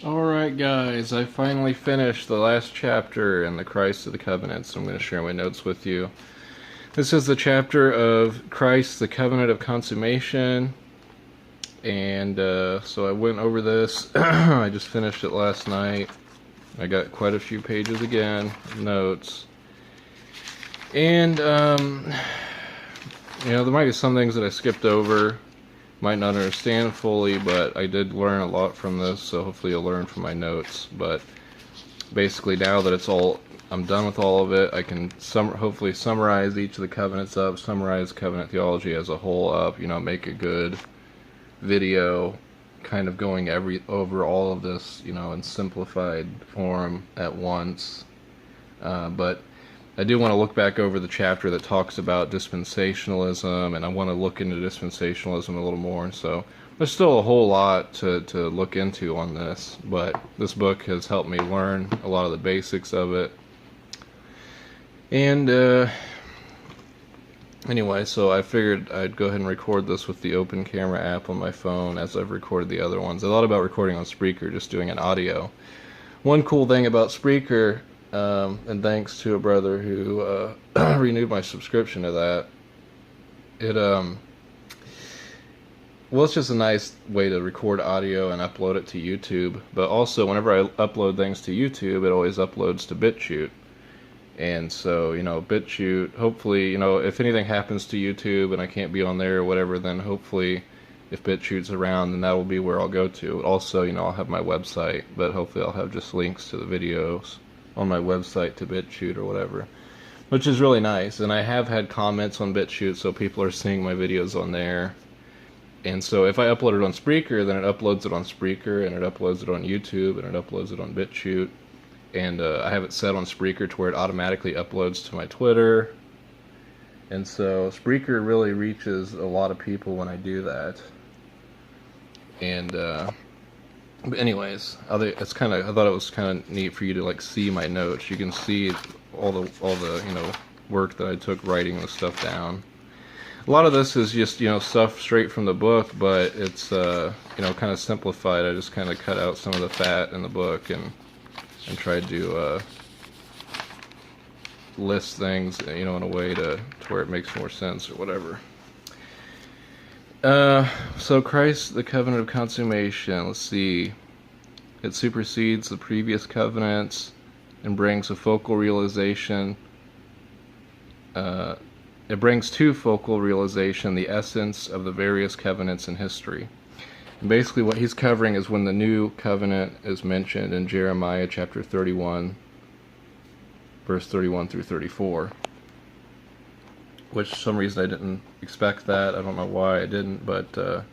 Alright guys, I finally finished the last chapter in the Christ of the Covenant, so I'm going to share my notes with you. This is the chapter of Christ, the Covenant of Consummation, and so I went over this. I just finished it last night. I got quite a few pages again, notes. And, there might be some things that I skipped over. Might not understand fully, but I did learn a lot from this, so hopefully you'll learn from my notes. But basically, now that I'm done with all of it, I can hopefully summarize each of the covenants up, summarize covenant theology as a whole up, make a good video kind of going over all of this, in simplified form at once. But I do want to look back over the chapter that talks about dispensationalism, and I want to look into dispensationalism a little more. So there's still a whole lot to look into on this, but this book has helped me learn a lot of the basics of it. And anyway, so I figured I'd go ahead and record this with the open camera app on my phone as I've recorded the other ones. I thought about recording on Spreaker, just doing an audio. One cool thing about Spreaker, and thanks to a brother who renewed my subscription to that, it's just a nice way to record audio and upload it to YouTube. But also, whenever I upload things to YouTube, it always uploads to BitChute. And so, BitChute, hopefully, if anything happens to YouTube and I can't be on there or whatever, then hopefully if BitChute's around, then that will be where I'll go to. Also, I'll have my website, but hopefully I'll have just links to the videos on my website to BitChute or whatever, which is really nice. And I have had comments on BitChute, so people are seeing my videos on there. And so if I upload it on Spreaker, then it uploads it on Spreaker, and it uploads it on YouTube, and it uploads it on BitChute. And I have it set on Spreaker to where it automatically uploads to my Twitter. And so Spreaker really reaches a lot of people when I do that. And but anyways, I thought it was kind of neat for you to see my notes. You can see all the work that I took writing this stuff down. A lot of this is just stuff straight from the book, but it's kind of simplified. I just kind of cut out some of the fat in the book and tried to list things in a way to where it makes more sense or whatever. So Christ, the covenant of consummation, let's see. It supersedes the previous covenants and brings a focal realization. It brings to focal realization the essence of the various covenants in history. And basically what he's covering is when the new covenant is mentioned in Jeremiah chapter 31, verse 31 through 34. Which for some reason I didn't expect that. I don't know why I didn't, but of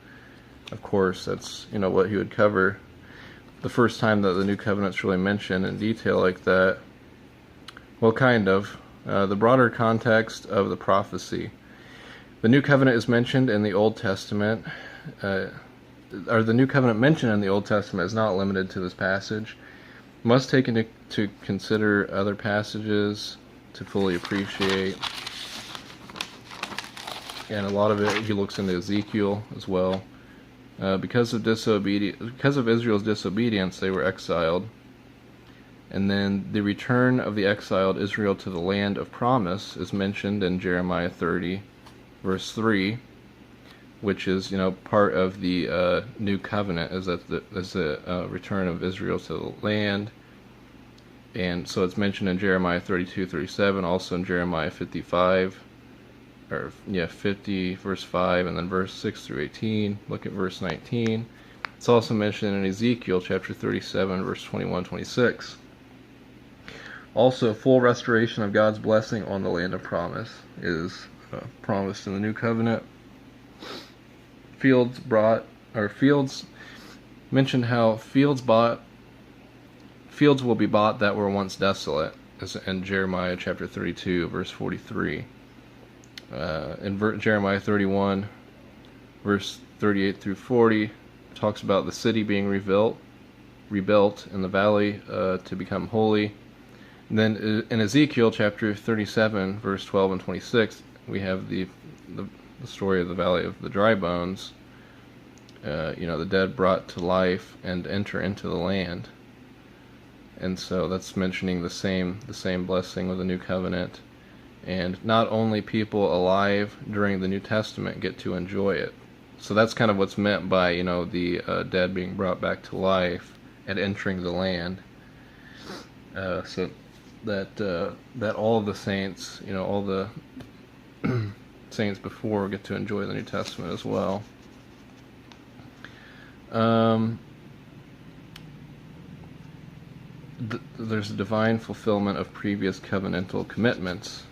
course that's what he would cover. The first time that the new covenant's really mentioned in detail like that. Well, kind of. The broader context of the prophecy. The new covenant is mentioned in the Old Testament. Or the new covenant mentioned in the Old Testament is not limited to this passage. Must take into consider other passages to fully appreciate. And a lot of it, he looks into Ezekiel as well. Because of Israel's disobedience, they were exiled. And then the return of the exiled Israel to the land of promise is mentioned in Jeremiah 30, verse 3, which is part of the new covenant, as the return of Israel to the land. And so it's mentioned in Jeremiah 32:37, also in Jeremiah 55. 50 verse 5, and then verse 6 through 18. Look at verse 19. It's also mentioned in Ezekiel chapter 37 verse 21-26. Also, full restoration of God's blessing on the land of promise is promised in the new covenant. Fields mentioned how fields will be bought that were once desolate, as in Jeremiah chapter 32 verse 43. In Jeremiah 31, verse 38 through 40, talks about the city being rebuilt in the valley to become holy. And then in Ezekiel chapter 37, verse 12 and 26, we have the story of the valley of the dry bones, the dead brought to life and enter into the land. And so that's mentioning the same blessing with the new covenant. And not only people alive during the New Testament get to enjoy it. So that's kind of what's meant by, the dead being brought back to life and entering the land. So that all of the saints, all the saints before get to enjoy the New Testament as well. There's a divine fulfillment of previous covenantal commitments.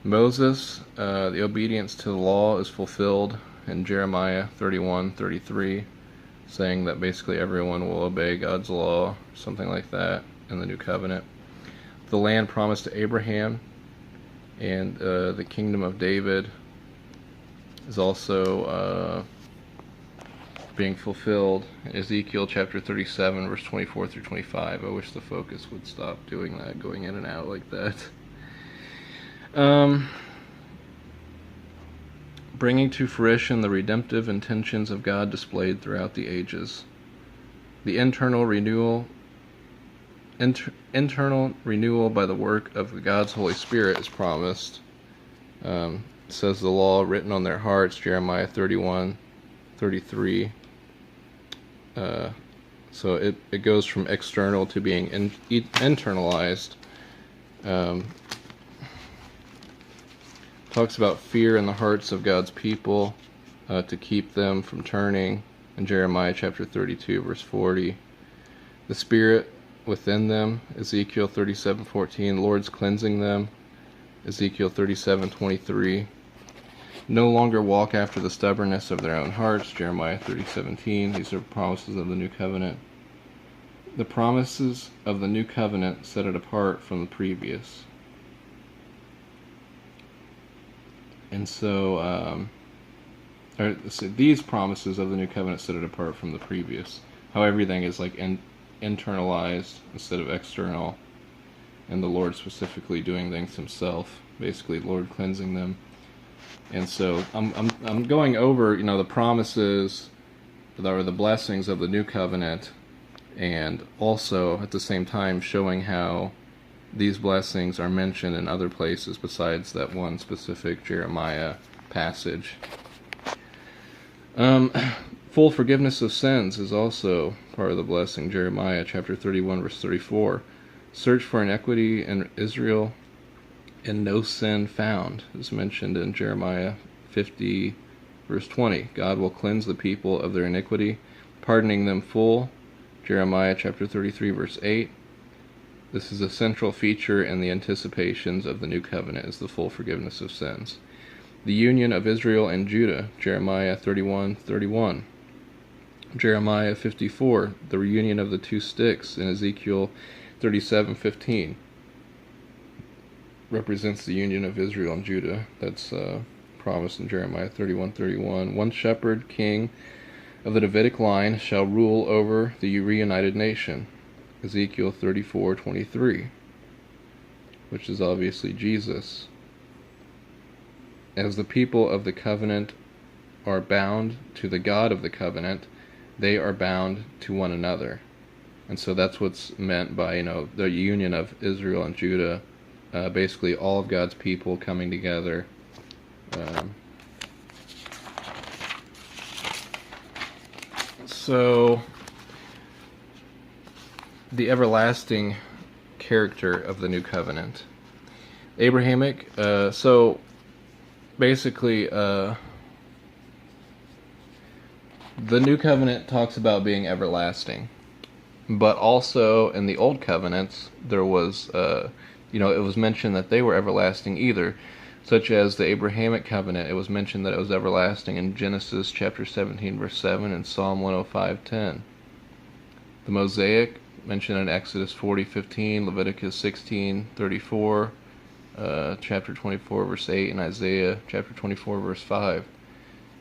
Moses, the obedience to the law is fulfilled in Jeremiah 31:33, saying that basically everyone will obey God's law, something like that, in the new covenant. The land promised to Abraham and the kingdom of David is also being fulfilled in Ezekiel chapter 37, verse 24 through 25. I wish the focus would stop doing that, going in and out like that. Bringing to fruition the redemptive intentions of God displayed throughout the ages. The internal renewal by the work of God's Holy Spirit is promised. It says the law written on their hearts, Jeremiah 31:33. So it goes from external to being internalized. Talks about fear in the hearts of God's people to keep them from turning in Jeremiah chapter 32 verse 40. The Spirit within them, Ezekiel 37:14. Lord's cleansing them, Ezekiel 37:23. No longer walk after the stubbornness of their own hearts, Jeremiah 30:17. These are promises of the new covenant. The promises of the new covenant set it apart from the previous. And so, these promises of the new covenant set it apart from the previous. How everything is like internalized instead of external, and the Lord specifically doing things Himself. Basically, Lord cleansing them. And so, I'm going over, the promises or the blessings of the new covenant, and also at the same time showing how these blessings are mentioned in other places besides that one specific Jeremiah passage. Full forgiveness of sins is also part of the blessing. Jeremiah chapter 31 verse 34. Search for iniquity in Israel and no sin found is mentioned in Jeremiah 50 verse 20. God will cleanse the people of their iniquity, pardoning them full. Jeremiah chapter 33 verse 8. This is a central feature in the anticipations of the new covenant, is the full forgiveness of sins. The union of Israel and Judah, Jeremiah 31:31. Jeremiah 54, the reunion of the two sticks in Ezekiel 37:15. Represents the union of Israel and Judah. That's promised in Jeremiah 31:31. One shepherd king of the Davidic line shall rule over the reunited nation. Ezekiel 34:23, which is obviously Jesus. As the people of the covenant are bound to the God of the covenant, they are bound to one another. And so that's what's meant by, the union of Israel and Judah, basically all of God's people coming together. So the everlasting character of the new covenant. Abrahamic, so basically the new covenant talks about being everlasting, but also in the old covenants there was it was mentioned that they were everlasting either, such as the Abrahamic covenant. It was mentioned that it was everlasting in Genesis chapter 17 verse 7 and Psalm 105:10. The Mosaic mentioned in Exodus 40:15, Leviticus 16:34, chapter 24 verse 8, and Isaiah chapter 24 verse 5.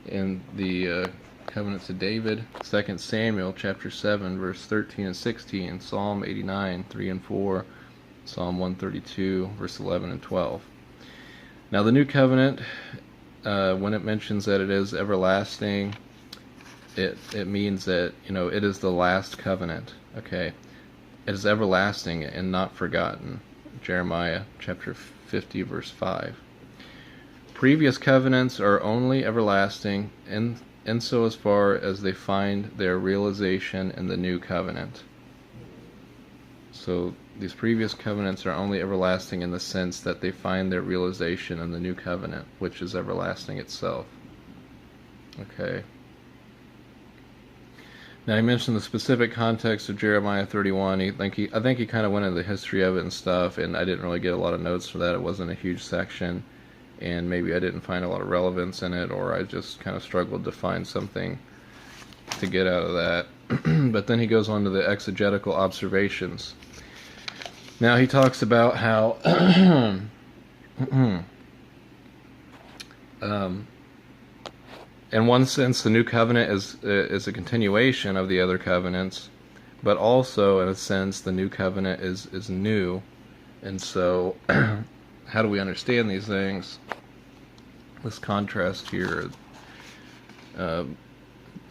In the covenants of David, 2 Samuel chapter 7 verse 13 and 16, Psalm 89 3 and 4, Psalm 132 verse 11 and 12. Now the new covenant, when it mentions that it is everlasting, it means that, it is the last covenant. Okay, it is everlasting and not forgotten. Jeremiah chapter 50 verse 5. Previous covenants are only everlasting in so as far as they find their realization in the new covenant. So these previous covenants are only everlasting in the sense that they find their realization in the new covenant, which is everlasting itself. Okay. Now, I mentioned the specific context of Jeremiah 31. I think he kind of went into the history of it and stuff, and I didn't really get a lot of notes for that. It wasn't a huge section, and maybe I didn't find a lot of relevance in it, or I just kind of struggled to find something to get out of that. But then he goes on to the exegetical observations. Now he talks about how in one sense, the new covenant is a continuation of the other covenants, but also, in a sense, the new covenant is new. And so, how do we understand these things? This contrast here.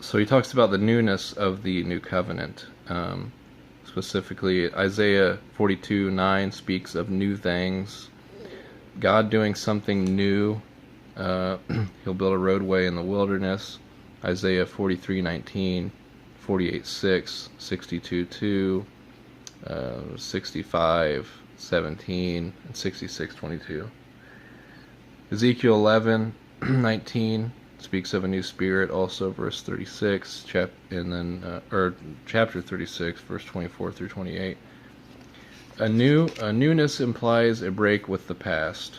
So he talks about the newness of the new covenant. Specifically, Isaiah 42:9 speaks of new things. God doing something new. He'll build a roadway in the wilderness. Isaiah 43:19, 48:6, 62:2, 65:17, and 66:22. Ezekiel 11:19 speaks of a new spirit. Also, verse 36, chapter 36, verse 24 through 28. A newness implies a break with the past.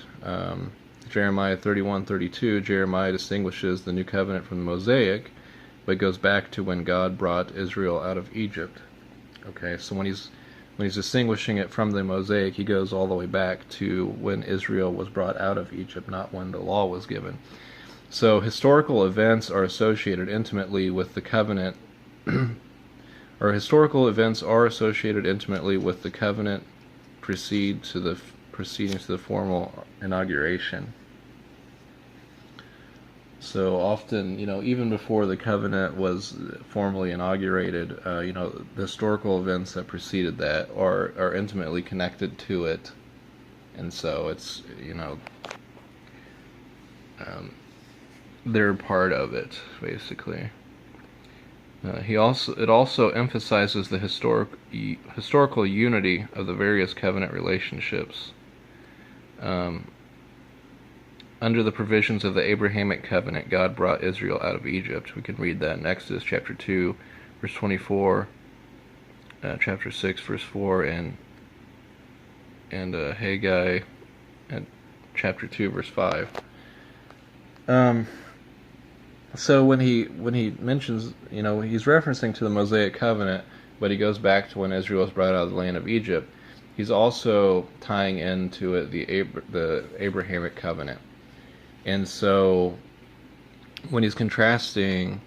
Jeremiah 31:32, Jeremiah distinguishes the new covenant from the Mosaic, but goes back to when God brought Israel out of Egypt. Okay, so when he's distinguishing it from the Mosaic, he goes all the way back to when Israel was brought out of Egypt, not when the law was given. So historical events are associated intimately with the covenant, or historical events are associated intimately with the covenant proceeding to the formal inauguration. So often, even before the covenant was formally inaugurated, the historical events that preceded that are intimately connected to it, and so it's they're part of it basically. It also emphasizes the historical unity of the various covenant relationships. Under the provisions of the Abrahamic covenant, God brought Israel out of Egypt. We can read that in Exodus chapter 2, verse 24, chapter 6, verse 4, and Haggai at chapter 2, verse 5. So when he mentions, he's referencing to the Mosaic covenant, but he goes back to when Israel was brought out of the land of Egypt. He's also tying into it the Abrahamic covenant. And so when he's contrasting,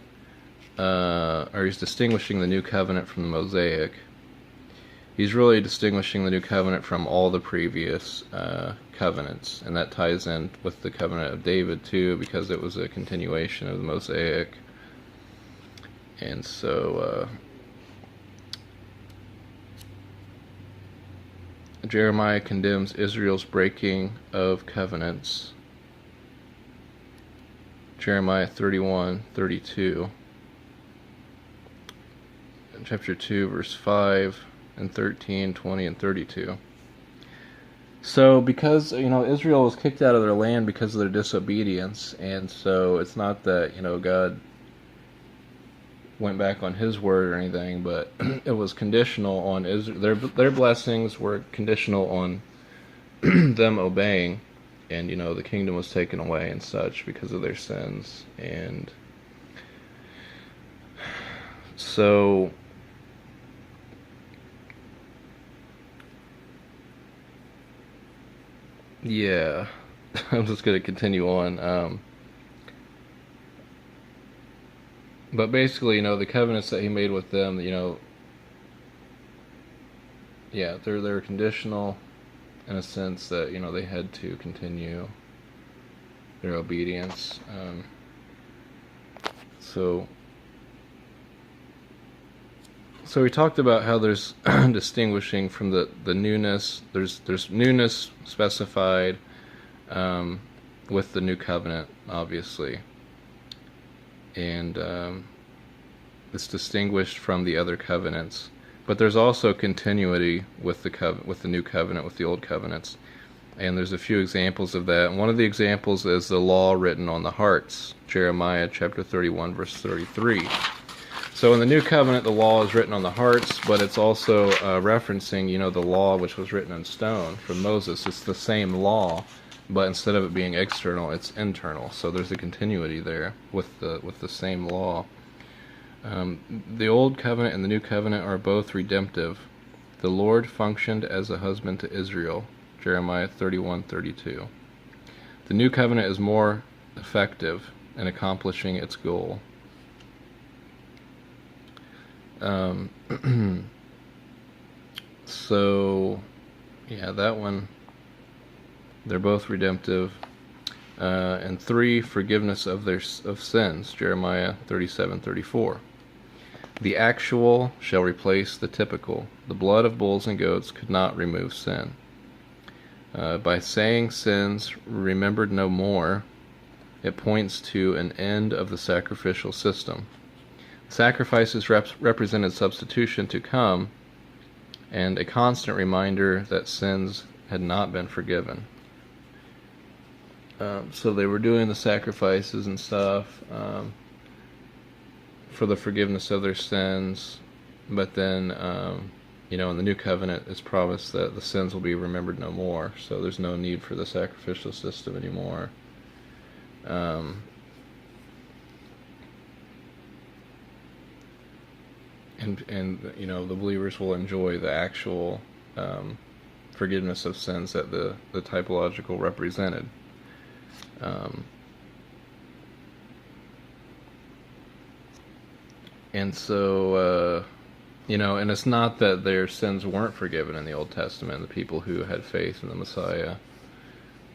or he's distinguishing the new covenant from the Mosaic, he's really distinguishing the new covenant from all the previous covenants, and that ties in with the covenant of David too, because it was a continuation of the Mosaic. And so Jeremiah condemns Israel's breaking of covenants. Jeremiah 31:32, chapter 2, verse 5 and 13, 20, and 32. So because, Israel was kicked out of their land because of their disobedience, and so it's not that, God went back on his word or anything, but it was conditional on Israel. Their blessings were conditional on them obeying, and, the kingdom was taken away and such because of their sins. And so yeah, I'm just going to continue on. But basically, the covenants that he made with them, yeah, they're conditional in a sense that, they had to continue their obedience. So So we talked about how there's distinguishing from the newness. There's newness specified with the new covenant, obviously, and it's distinguished from the other covenants. But there's also continuity with the new covenant, with the old covenants, and there's a few examples of that. And one of the examples is the law written on the hearts, Jeremiah chapter 31, verse 33. So in the new covenant, the law is written on the hearts, but it's also referencing, the law which was written in stone from Moses. It's the same law, but instead of it being external, it's internal. So there's a continuity there with the same law. The old covenant and the new covenant are both redemptive. The Lord functioned as a husband to Israel, Jeremiah 31:32. The new covenant is more effective in accomplishing its goal. So, yeah, that one, they're both redemptive. And 3, forgiveness of sins, Jeremiah 37:34. The actual shall replace the typical. The blood of bulls and goats could not remove sin. By saying sins remembered no more, it points to an end of the sacrificial system. Sacrifices represented substitution to come, and a constant reminder that sins had not been forgiven. So they were doing the sacrifices and stuff for the forgiveness of their sins, but then, in the new covenant, it's promised that the sins will be remembered no more. So there's no need for the sacrificial system anymore. And the believers will enjoy the actual forgiveness of sins that the typological represented. And so, and it's not that their sins weren't forgiven in the Old Testament, the people who had faith in the Messiah,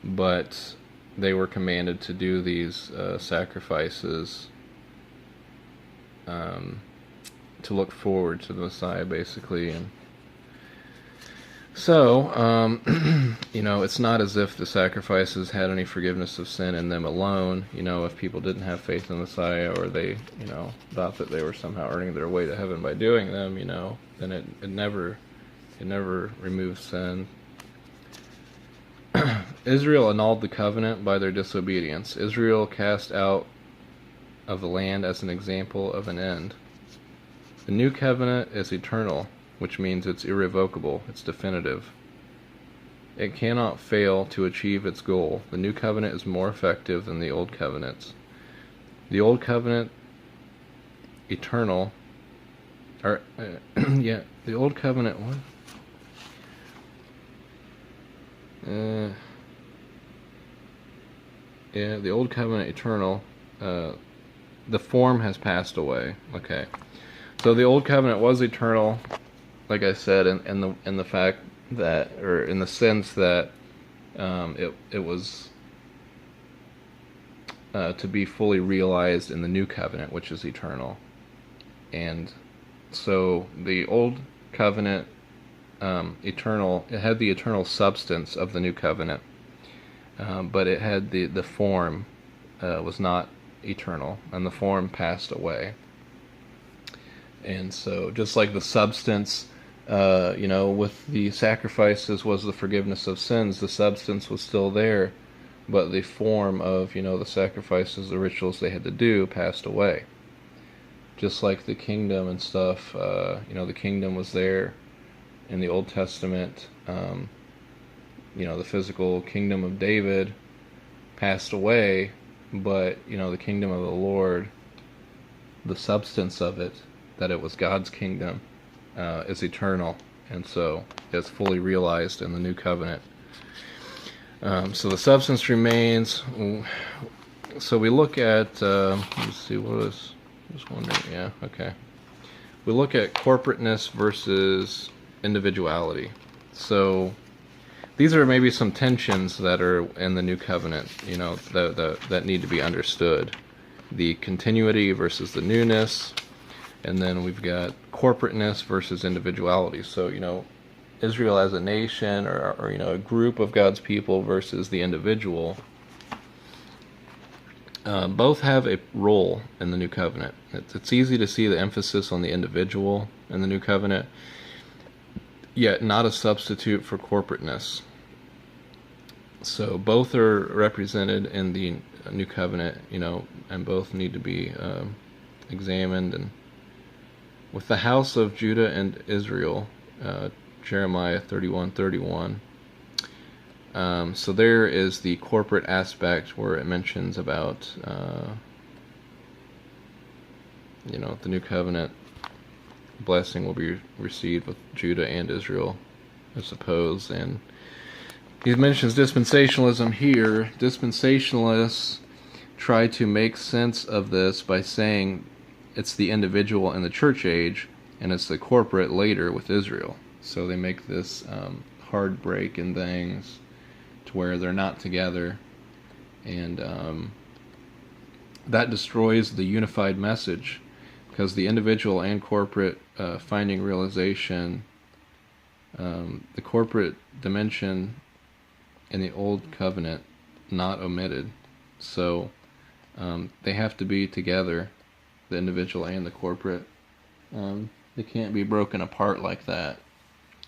but they were commanded to do these sacrifices to look forward to the Messiah, basically. And so, it's not as if the sacrifices had any forgiveness of sin in them alone. If people didn't have faith in the Messiah, or they, thought that they were somehow earning their way to heaven by doing them, then it never removes sin. Israel annulled the covenant by their disobedience. Israel cast out of the land as an example of an end. The new covenant is eternal, which means it's irrevocable, it's definitive. It cannot fail to achieve its goal. The new covenant is more effective than the old covenants. The old covenant, eternal, the old covenant, what? The old covenant, eternal, the form has passed away. Okay. So the old covenant was eternal, like I said, in the fact that, or in the sense that it was to be fully realized in the new covenant, which is eternal. And so the old covenant, eternal, it had the eternal substance of the new covenant, but it had the form was not eternal, and the form passed away. And so, just like the substance, with the sacrifices was the forgiveness of sins, the substance was still there, but the form of, the sacrifices, the rituals they had to do passed away. Just like the kingdom and stuff, the kingdom was there in the Old Testament. The physical kingdom of David passed away, but, the kingdom of the Lord, the substance of it, that it was God's kingdom, is eternal, and so it's fully realized in the new covenant. So the substance remains. So we look at, let's see, what was, just wondering, yeah, okay. We look at corporateness versus individuality. So these are maybe some tensions that are in the new covenant, that need to be understood. The continuity versus the newness. And then we've got corporateness versus individuality. So, Israel as a nation or a group of God's people versus the individual. Both have a role in the new covenant. It's easy to see the emphasis on the individual in the new covenant, yet not a substitute for corporateness. So both are represented in the new covenant, and both need to be examined. And with the house of Judah and Israel, Jeremiah 31:31. So there is the corporate aspect where it mentions about, the new covenant blessing will be received with Judah and Israel, I suppose. And he mentions dispensationalism here. Dispensationalists try to make sense of this by saying it's the individual in the church age, and it's the corporate later with Israel. So they make this hard break in things to where they're not together, and that destroys the unified message, because the individual and corporate finding realization, the corporate dimension in the old covenant not omitted. So they have to be together, the individual and the corporate. They can't be broken apart like that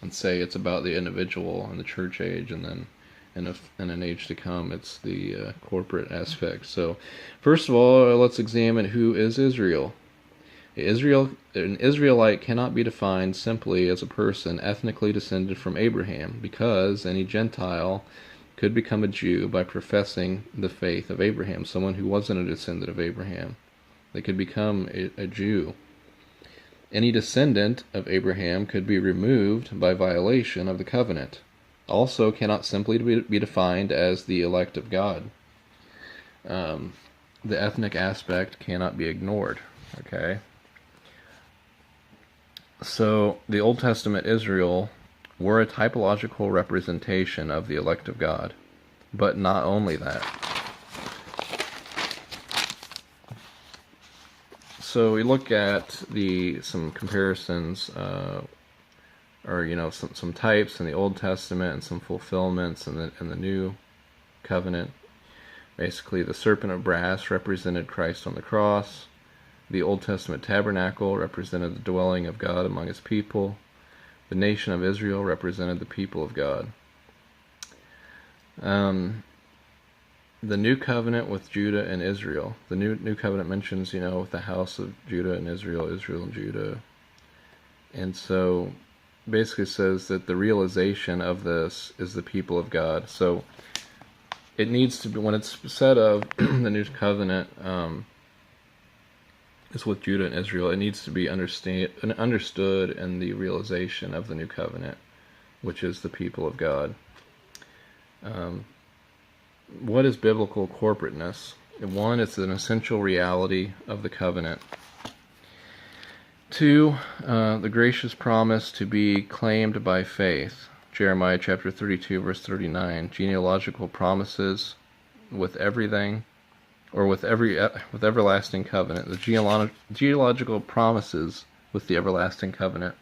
and say it's about the individual in the church age, and then in an age to come it's the corporate aspect. So first of all, let's examine who is Israel. An Israelite cannot be defined simply as a person ethnically descended from Abraham, because any Gentile could become a Jew by professing the faith of Abraham. Someone who wasn't a descendant of Abraham, they could become a Jew. Any descendant of Abraham could be removed by violation of the covenant. Also cannot simply be defined as the elect of God. The ethnic aspect cannot be ignored. Okay? So the Old Testament Israel were a typological representation of the elect of God, but not only that. So we look at some comparisons, or some types in the Old Testament and some fulfillments in the New Covenant. Basically, the serpent of brass represented Christ on the cross. The Old Testament tabernacle represented the dwelling of God among His people. The nation of Israel represented the people of God. The new covenant with Judah and Israel. The new covenant mentions, with the house of Judah and Israel, Israel and Judah. And so basically says that the realization of this is the people of God. So it needs to be, when it's said of the new covenant is with Judah and Israel, it needs to be understood in the realization of the new covenant, which is the people of God. What is biblical corporateness? One, it's an essential reality of the covenant. Two, the gracious promise to be claimed by faith. Jeremiah chapter 32, verse 39. Genealogical promises with everything, or with everlasting covenant. The genealogical promises with the everlasting covenant,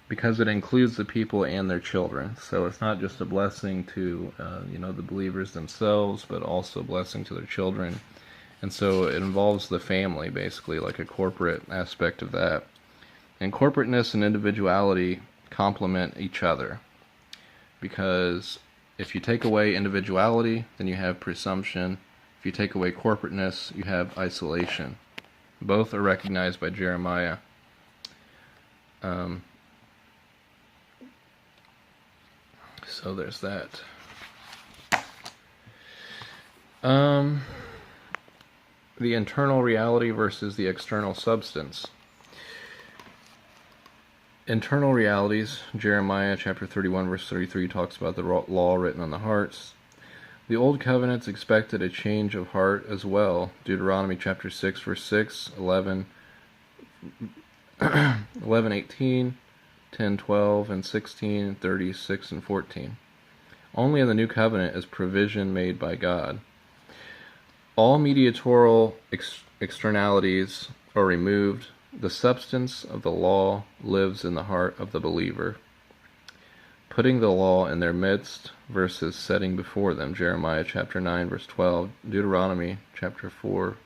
because it includes the people and their children. So it's not just a blessing to the believers themselves, but also a blessing to their children. And so it involves the family, basically, like a corporate aspect of that. And corporateness and individuality complement each other, because if you take away individuality, then you have presumption. If you take away corporateness, you have isolation. Both are recognized by Jeremiah. So there's that. The internal reality versus the external substance. Internal realities, Jeremiah chapter 31 verse 33 talks about the law written on the hearts. The old covenants expected a change of heart as well. Deuteronomy chapter 6 verse 6, 11, 18, 10, 12, and 16, 36, and 14. Only in the new covenant is provision made by God. All mediatorial externalities are removed The substance of the law lives in the heart of the believer, putting the law in their midst versus setting before them. Jeremiah chapter 9 verse 12, Deuteronomy chapter 4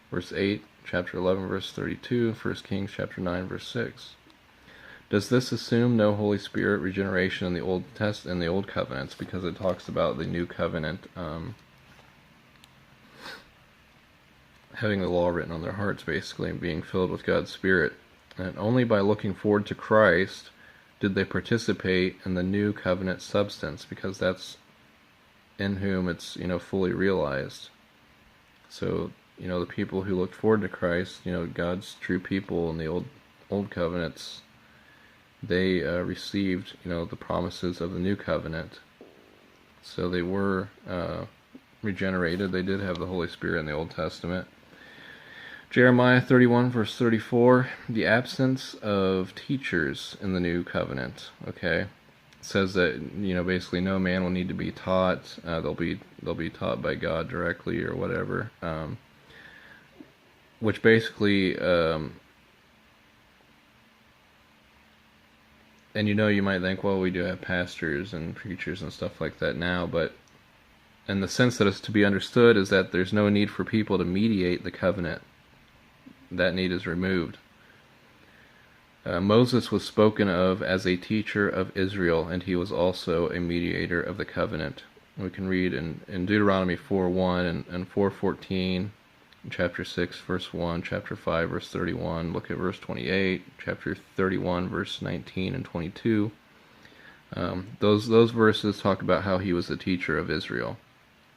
verse 8, chapter 11 verse 32, 1 Kings chapter 9 verse 6. Does this assume no Holy Spirit regeneration in the Old Covenants, because it talks about the new covenant having the law written on their hearts, basically, and being filled with God's Spirit. And only by looking forward to Christ did they participate in the new covenant substance, because that's in whom it's, fully realized. So, the people who looked forward to Christ, God's true people in the old covenants, they received, the promises of the new covenant. So they were regenerated. They did have the Holy Spirit in the Old Testament. Jeremiah 31 verse 34, the absence of teachers in the new covenant. Okay, it says that basically no man will need to be taught. They'll be taught by God directly or whatever. Which basically, and you might think, well, we do have pastors and preachers and stuff like that now, but in the sense that it's to be understood is that there's no need for people to mediate the covenant. That need is removed. Moses was spoken of as a teacher of Israel, and he was also a mediator of the covenant. We can read in Deuteronomy 4:1 and 4:14, chapter 6 verse 1, chapter 5 verse 31, look at verse 28, chapter 31 verse 19 and 22. Those verses talk about how he was a teacher of Israel.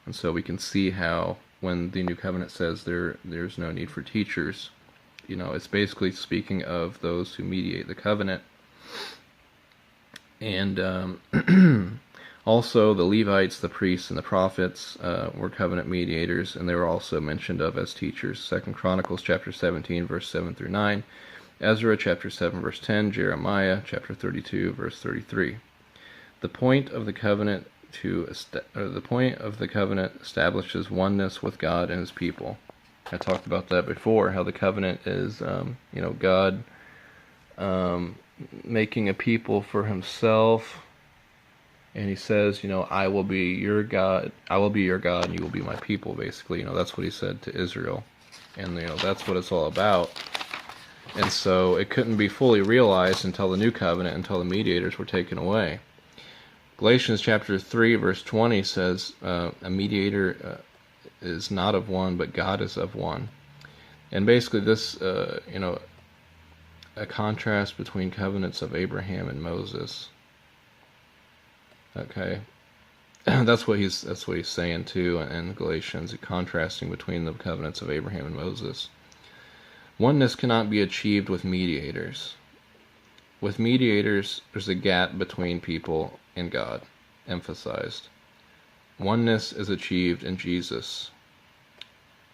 And so we can see how when the new covenant says there's no need for teachers, it's basically speaking of those who mediate the covenant. And also the Levites, the priests, and the prophets were covenant mediators, and they were also mentioned of as teachers. 2 Chronicles chapter 17 verse 7 through 9, Ezra chapter 7 verse 10, Jeremiah chapter 32 verse 33. The point of the covenant establishes oneness with God and his people. I talked about that before, how the covenant is, God making a people for himself, and he says, I will be your God, and you will be my people, basically. That's what he said to Israel, and that's what it's all about. And so it couldn't be fully realized until the new covenant, until the mediators were taken away. Galatians chapter 3 verse 20 says, a mediator is not of one, but God is of one. And basically this, a contrast between covenants of Abraham and Moses. Okay, that's what he's saying too in Galatians, contrasting between the covenants of Abraham and Moses. Oneness cannot be achieved with mediators. With mediators, there's a gap between people and God, emphasized. Oneness is achieved in Jesus,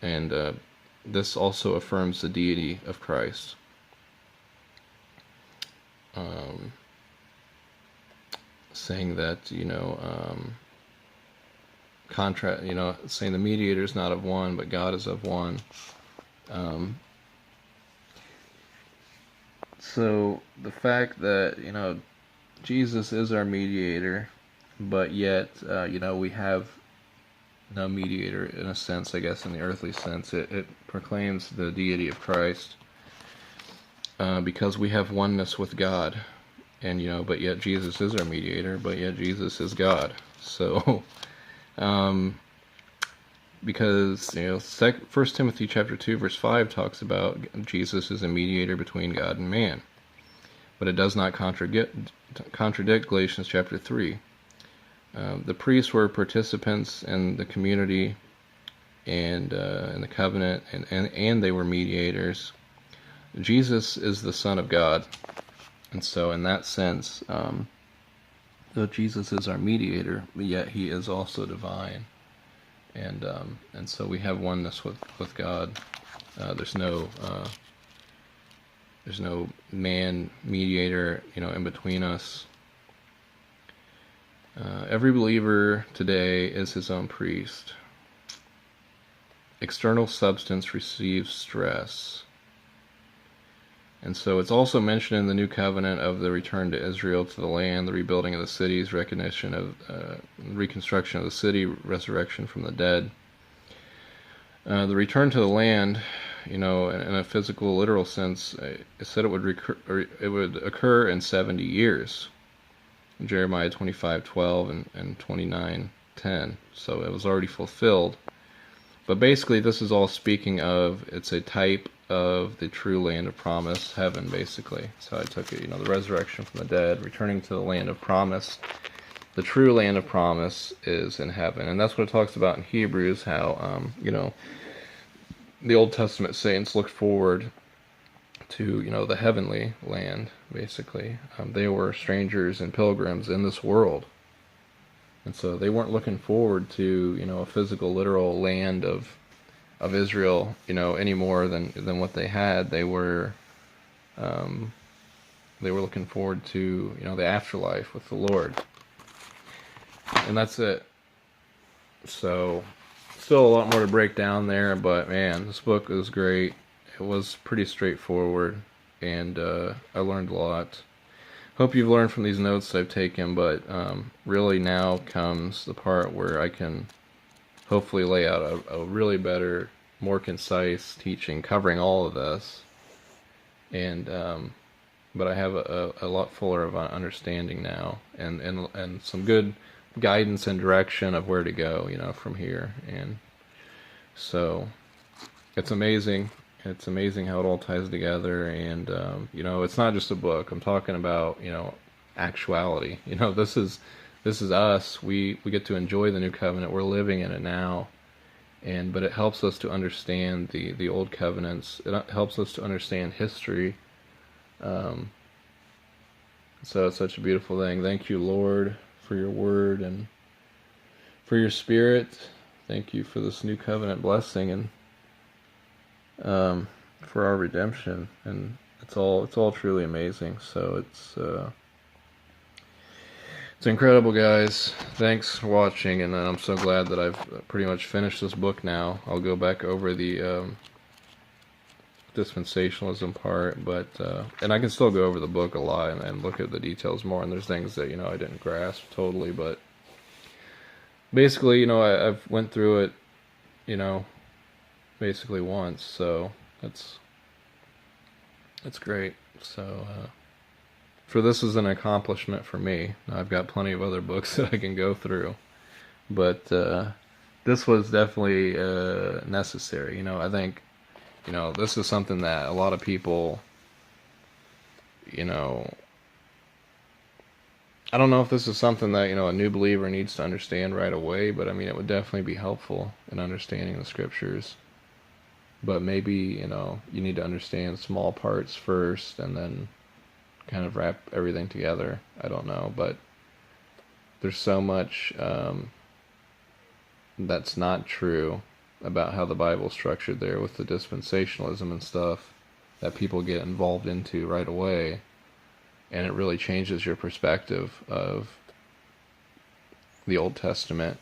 and this also affirms the deity of Christ. Saying that, saying the mediator is not of one, but God is of one. So the fact that, Jesus is our mediator, but yet, we have no mediator in a sense, I guess, in the earthly sense. It proclaims the deity of Christ, because we have oneness with God, and, but yet Jesus is our mediator, but yet Jesus is God. So, because, 1 Timothy chapter 2 verse 5 talks about Jesus as a mediator between God and man, but it does not contradict Galatians chapter 3. The priests were participants in the community and in the covenant, and they were mediators. Jesus is the Son of God, and so in that sense, though Jesus is our mediator, but yet he is also divine, and so we have oneness with God. There's no man mediator, in between us. Every believer today is his own priest. External substance receives stress. And so it's also mentioned in the New Covenant of the return to Israel, to the land, the rebuilding of the cities, recognition of reconstruction of the city, resurrection from the dead. The return to the land, in a physical, literal sense, it said it would occur in 70 years. Jeremiah 25:12 and 29:10. So it was already fulfilled. But basically, this is all speaking of, it's a type of the true land of promise, heaven, basically. So I took it, the resurrection from the dead, returning to the land of promise. The true land of promise is in heaven. And that's what it talks about in Hebrews, how, the Old Testament saints looked forward to, the heavenly land, basically. They were strangers and pilgrims in this world. And so they weren't looking forward to, a physical, literal land of Israel, any more than what they had. They were looking forward to, the afterlife with the Lord. And that's it. So, still a lot more to break down there, but man, this book was great. It was pretty straightforward, and I learned a lot. Hope you've learned from these notes I've taken, but really now comes the part where I can hopefully lay out a really better, more concise teaching covering all of this. And but I have a lot fuller of an understanding now, and some good guidance and direction of where to go, from here. And so it's amazing. It's amazing how it all ties together, and it's not just a book. I'm talking about, actuality. This is us. We get to enjoy the new covenant. We're living in it now, but it helps us to understand the old covenants. It helps us to understand history. So it's such a beautiful thing. Thank you, Lord, for your word and for your spirit. Thank you for this new covenant blessing, and for our redemption, and it's all truly amazing. So it's incredible, guys. Thanks for watching, and I'm so glad that I've pretty much finished this book now. I'll go back over the dispensationalism part, but and I can still go over the book a lot and look at the details more, and there's things that I didn't grasp totally, but basically I've went through it basically once, so that's great. So for this is an accomplishment for me. I've got plenty of other books that I can go through, but this was definitely necessary. I think this is something that a lot of people, I don't know if this is something that a new believer needs to understand right away, but I mean it would definitely be helpful in understanding the scriptures. But maybe, you need to understand small parts first and then kind of wrap everything together. I don't know, but there's so much that's not true about how the Bible's structured there with the dispensationalism and stuff that people get involved into right away, and it really changes your perspective of the Old Testament.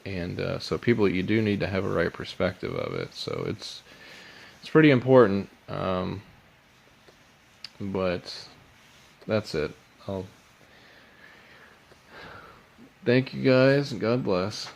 And so people, you do need to have a right perspective of it. So it's pretty important, but that's it. Thank you guys, and God bless.